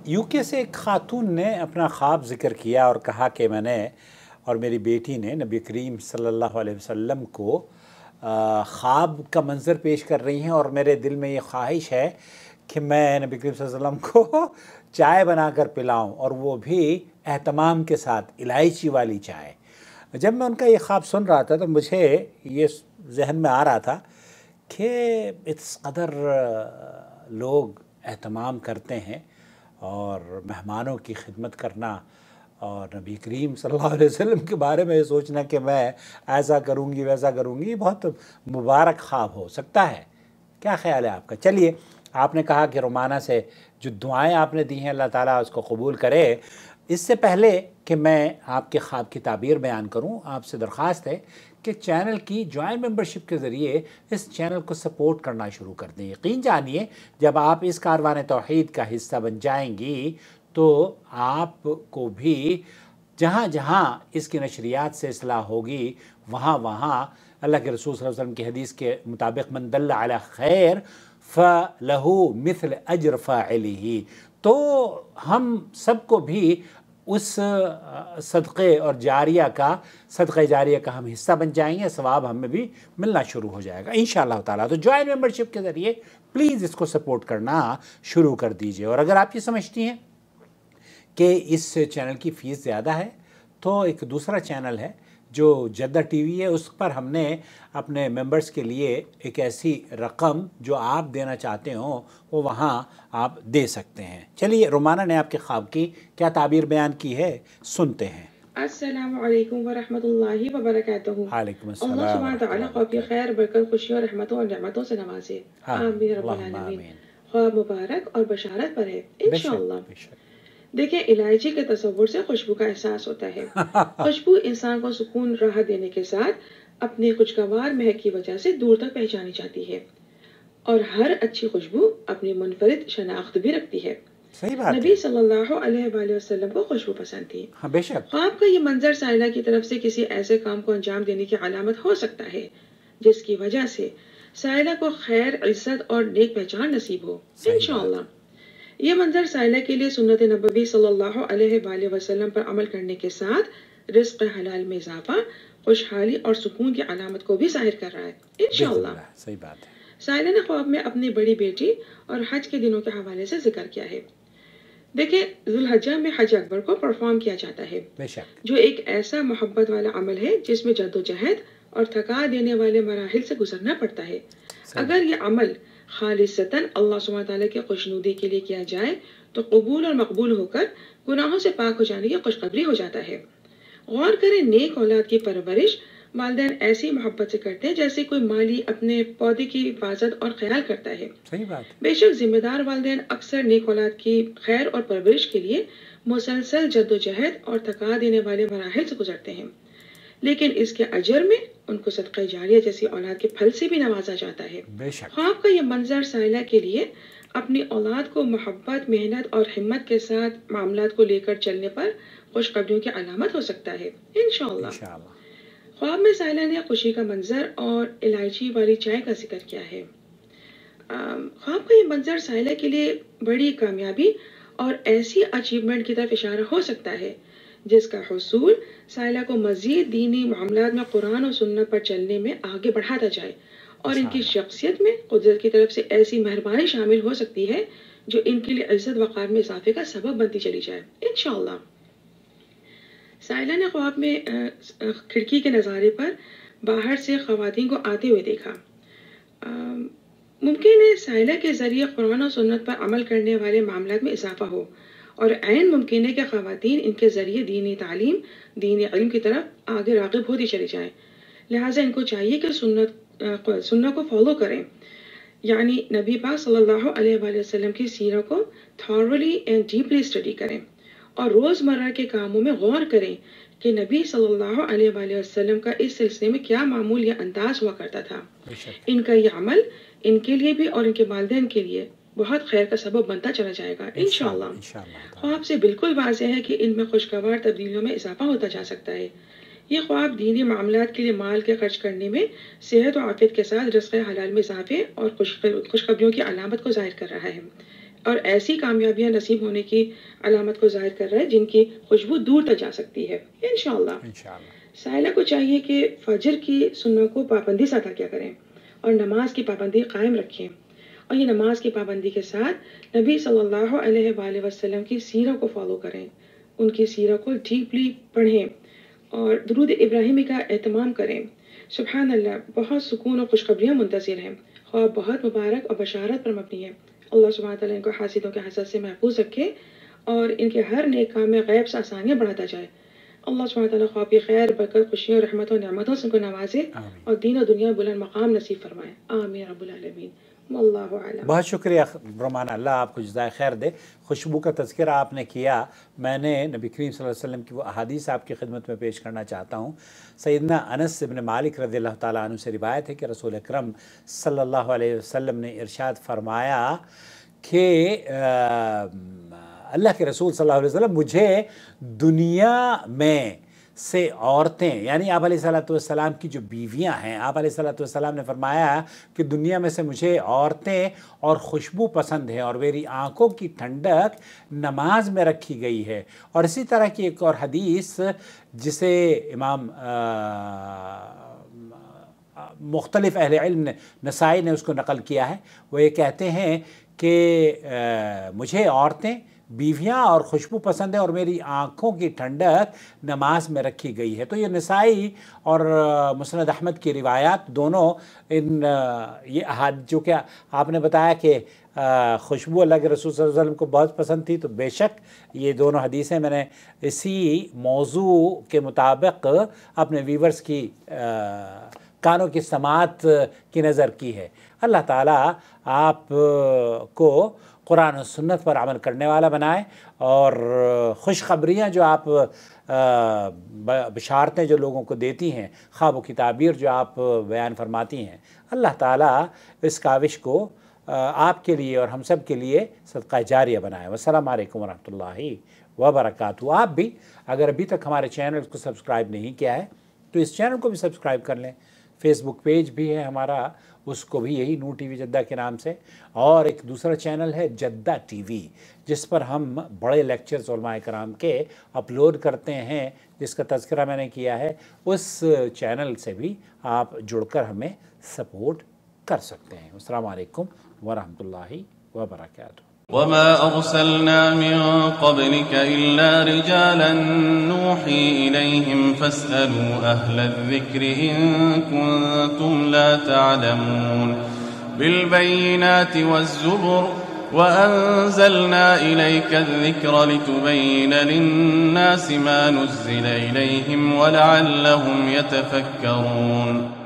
UK से एक खातून ने अपना ख्वाब ज़िक्र किया और कहा कि मैंने और मेरी बेटी ने नबी करीम सल्लल्लाहु अलैहि वसल्लम को ख्वाब का मंज़र पेश कर रही हैं और मेरे दिल में ये ख्वाहिश है कि मैं नबी करीम सल्लल्लाहु अलैहि वसल्लम को चाय बनाकर पिलाऊं, और वो भी एहतमाम के साथ इलायची वाली चाय। जब मैं उनका ये ख्वाब सुन रहा था तो मुझे ये जहन में आ रहा था कि इस कदर लोग एहतमाम करते हैं और मेहमानों की खिदमत करना, और नबी करीम सल्लल्लाहु अलैहि वसल्लम के बारे में सोचना कि मैं ऐसा करूँगी वैसा करूँगी, बहुत मुबारक ख्वाब हो सकता है। क्या ख्याल है आपका? चलिए, आपने कहा कि रोमाना से जो दुआएं आपने दी हैं अल्लाह ताला उसको कबूल करे। इससे पहले कि मैं आपके ख्वाब की ताबीर बयान करूं, आपसे दरख्वास्त है कि चैनल की जॉइंट मेंबरशिप के ज़रिए इस चैनल को सपोर्ट करना शुरू कर दें। यकीन जानिए, जब आप इस कारवान तौहीद का हिस्सा बन जाएंगी तो आपको भी जहाँ जहाँ इसकी नशरियात से इस्लाह होगी वहाँ वहाँ अल्लाह के रसूल सल्लल्लाहु अलैहि वसल्लम की हदीस के मुताबिक मन दल्ला अला खैर फ़लहू मिस्ल अज्र फ़ाइलिही, तो हम सबको भी उस सदक़े और जारिया का सदक़े जारिया का हम हिस्सा बन जाएंगे, सवाब हमें भी मिलना शुरू हो जाएगा इंशाअल्लाह ताला। तो जॉइंट मेंबरशिप के ज़रिए प्लीज़ इसको सपोर्ट करना शुरू कर दीजिए। और अगर आप ये समझती हैं कि इस चैनल की फ़ीस ज़्यादा है तो एक दूसरा चैनल है जो जद्दा टीवी है, उस पर हमने अपने मेंबर्स के लिए एक ऐसी रकम जो आप देना चाहते हो वो वहाँ आप दे सकते हैं। चलिए, रोमाना ने आपके ख्वाब की क्या ताबीर बयान की है, सुनते हैं। अस्सलामु अलैकुम व रहमतुल्लाहि व बरकातहू। वालेकुम अस्सलाम। अल्लाह सुब्हानहू व तआला ख्वाब की खैर, बरकत, खुशी और रहमतों और नेमतों से नवाजे। आमीन रब्बल आलमीन। ख्वाब मुबारक और बशारत पर है इंशाअल्लाह। देखिए, इलायची के तसव्वुर से खुशबू का एहसास होता है। खुशबू इंसान को सुकून, राहत देने के साथ अपनी खुशगवार महक की वजह से दूर तक पहचानी जाती है, और हर अच्छी खुशबू अपनी मुनफरिद शनाख्त भी रखती है। सही बात नबी सल्लल्लाहु अलैहि वसल्लम को खुशबू पसंद थी। हाँ, बेशक। ख्वाब का ये मंजर साइला की तरफ से किसी ऐसे काम को अंजाम देने की अलामत हो सकता है जिसकी वजह से साइला को खैर, इज्जत और नेक पहचान नसीब हो इंशाअल्लाह। ये मंजर साइला के लिए सुन्नत नबवी सल्लल्लाहु अलैहि वसल्लम पर अमल करने के साथ रिज़्क़ हलाल में इजाफा, खुशहाली और सुकून की अलामत को भी ज़ाहिर कर रहा है इंशाअल्लाह। सही बात है। साइला ने ख्वाब में अपनी बड़ी बेटी और हज के दिनों के हवाले से जिक्र किया है। देखिए, ज़ुल्हज्जा में हज अकबर को परफॉर्म किया जाता है, जो एक ऐसा मोहब्बत वाला अमल है जिसमें जद्दोजहद और थका देने वाले मराहिल से गुजरना पड़ता है। अगर ये अमल खालिसतन अल्लाह सुब्हानहू व तआला की खुशनुदी के लिए किया जाए तो कबूल और मकबूल होकर गुनाहों से पाक हो जाने की खुशखबरी हो जाता है। गौर करें, नेक औलाद की परवरिश वालिदैन ऐसी मोहब्बत से करते हैं जैसे कोई माली अपने पौधे की हिफाजत और ख्याल करता है। सही बात। बेशक जिम्मेदार वालिदैन अक्सर नेक औलाद की खैर और परवरिश के लिए मुसलसल जद्दोजहद और थका देने वाले मराहिल से गुजरते हैं, लेकिन इसके अजर में उनको सदका जारिया जैसी औलाद के फल से भी नवाजा जाता है। ख्वाब का ये मंजर साइला के लिए अपनी औलाद को मोहब्बत, मेहनत और हिम्मत के साथ मामलात को लेकर चलने पर खुशखबरियों की अलामत हो सकता है इंशाअल्लाह। ख्वाब में साइला ने खुशी का मंजर और इलायची वाली चाय का जिक्र किया है। ख्वाब का ये मंजर साइला के लिए बड़ी कामयाबी और ऐसी अचीवमेंट की तरफ इशारा हो सकता है जिसका हुसूल साइला को मजीद दीनी मामलात में कुरान और सुन्नत पर चलने में आगे बढ़ाता जाए, और इनकी शख्सियत में कुदरत की तरफ से ऐसी मेहरबानी शामिल हो सकती है जो इनके लिए इज्जत वक़ार में इजाफे का सबब बनती चली जाए इंशाअल्लाह। साइला ने ख्वाब में खिड़की के नज़ारे पर बाहर से ख़वातीन को आते हुए देखा। मुमकिन है साइला के ज़रिए कुरान और सुन्नत पर अमल करने वाले मामलात में इजाफा हो, और ऐन मुमकिन है कि ख़वातीन इनके ज़रिए दीनी तालीम, दीनी इल्म की तरफ आगे राग़िब होती चली जाएं। लिहाजा इनको चाहिए कि सुन्नत को फॉलो करें, यानी नबी पाक सल्लल्लाहु अलैहि वसल्लम की सीरत को थॉरली एंड डीपली स्टडी करें, और रोज़मर्रा के कामों में गौर करें कि नबी सल्लल्लाहु अलैहि वसल्लम का इस सिलसिले में क्या मामूल या अंदाज हुआ करता था। इनका ये अमल इनके लिए भी और इनके वालिदैन के लिए बहुत खैर का सबब बनता चला जाएगा इंशाअल्लाह। ख्वाब से बिल्कुल वाज़ेह है कि इनमें खुशगवार तब्दीलियों में इजाफा होता जा सकता है। ये ख्वाब दीनी मामलात के लिए माल के खर्च करने में, सेहत और आफियत के साथ रिज़्क़ हलाल में इजाफे और खुशखबरियों की अलामत को ज़ाहिर कर रहा है। اور ایسی کامیابیاں نصیب ہونے کی علامت کو ظاہر کر رہا ہے جن کی خوشبو دور تک جا سکتی ہے انشاءاللہ۔ سائلہ کو چاہیے کہ فجر کی سنتوں کو پابندی سے ادا کیا کریں اور نماز کی پابندی قائم رکھیں، اور یہ نماز کی پابندی کے ساتھ نبی صلی اللہ علیہ وآلہ وسلم کی سیرت کو فالو کریں، ان کی سیرت کو ڈیپلی پڑھیں اور درود ابراہیمی کا اہتمام کریں۔ سبحان اللہ، بہت سکون اور خوشخبریاں منتظر ہیں، خواب بہت مبارک اور بشارت پر مبنی ہے۔ اللہ سبحانہ تعالیٰ ان کو حاسدوں کے حسد سے محفوظ رکھے اور ان کے ہر نیک کام میں غیب سے آسانیاں بڑھاتا جائے۔ اللہ سبحانہ تعالیٰ خواب کی خیر، برکت، خوشیوں، رحمت و نعمتوں سے ان کو نوازے اور دین و دنیا بلند مقام نصیب فرمائے، آمین رب العالمین، واللہ اعلم۔ بہت شکریہ رومانہ، اللہ آپ کو جزائے خیر دے۔ خوشبو کا تذکرہ آپ نے کیا، میں نے نبی کریم صلی اللہ علیہ وسلم کی وہ احادیث آپ کی خدمت میں پیش کرنا چاہتا ہوں۔ سیدنا انس بن مالک رضی اللہ تعالیٰ عنہ سے روایت ہے کہ رسول اکرم صلی اللہ علیہ وسلم نے ارشاد فرمایا کہ اللہ کے رسول صلی اللہ علیہ وسلم مجھے دنیا میں سے عورتیں، یعنی آپ علیہ السلام کی جو بیویاں ہیں، آپ علیہ السلام نے فرمایا کہ دنیا میں سے مجھے عورتیں اور خوشبو پسند ہیں اور میری آنکھوں کی ٹھنڈک نماز میں رکھی گئی ہے۔ اور اسی طرح کی ایک اور حدیث جسے امام مختلف اہل علم نے، نسائی نے اس کو نقل کیا ہے، وہ یہ کہتے ہیں کہ مجھے عورتیں، بیویاں اور خوشبو پسند ہے اور میری آنکھوں کی ٹھنڈک نماز میں رکھی گئی ہے۔ تو یہ نسائی اور مسند احمد کی روایات دونوں یہ احادیث جو کہ آپ نے بتایا کہ خوشبو اللہ کے رسول صلی اللہ علیہ وسلم کو بہت پسند تھی، تو بے شک یہ دونوں حدیثیں میں نے اسی موضوع کے مطابق اپنے ویورز کی کانوں کی سماعت کی نظر کی ہے۔ اللہ تعالیٰ آپ کو قرآن و سنت پر عمل کرنے والا بنائے اور خوشخبریاں جو آپ بشارتیں جو لوگوں کو دیتی ہیں، خوابوں کی تعبیر جو آپ بیان فرماتی ہیں، اللہ تعالیٰ اس کاوش کو آپ کے لیے اور ہم سب کے لیے صدقہ جاریہ بنائے۔ والسلام علیکم ورحمۃ اللہ وبرکاتہ۔ آپ بھی اگر ابھی تک ہمارے چینل کو سبسکرائب نہیں کیا ہے تو اس چینل کو بھی سبسکرائب کر لیں۔ فیس بک پیج بھی ہے ہمارا، اس کو بھی یہی نور ٹی وی جدہ کے نام سے، اور ایک دوسرا چینل ہے جدہ ٹی وی، جس پر ہم بڑے لیکچرز علماء کرام کے اپلوڈ کرتے ہیں، جس کا تذکرہ میں نے کیا ہے۔ اس چینل سے بھی آپ جڑ کر ہمیں سپورٹ کر سکتے ہیں۔ السلام علیکم ورحمۃ اللہ وبرکاتہ۔ وما أرسلنا من قبلك إلا رجالا نوحي إليهم فاسألوا أهل الذكر إن كنتم لا تعلمون بالبينات والزبر وأنزلنا إليك الذكر لتبين للناس ما نزل إليهم ولعلهم يتفكرون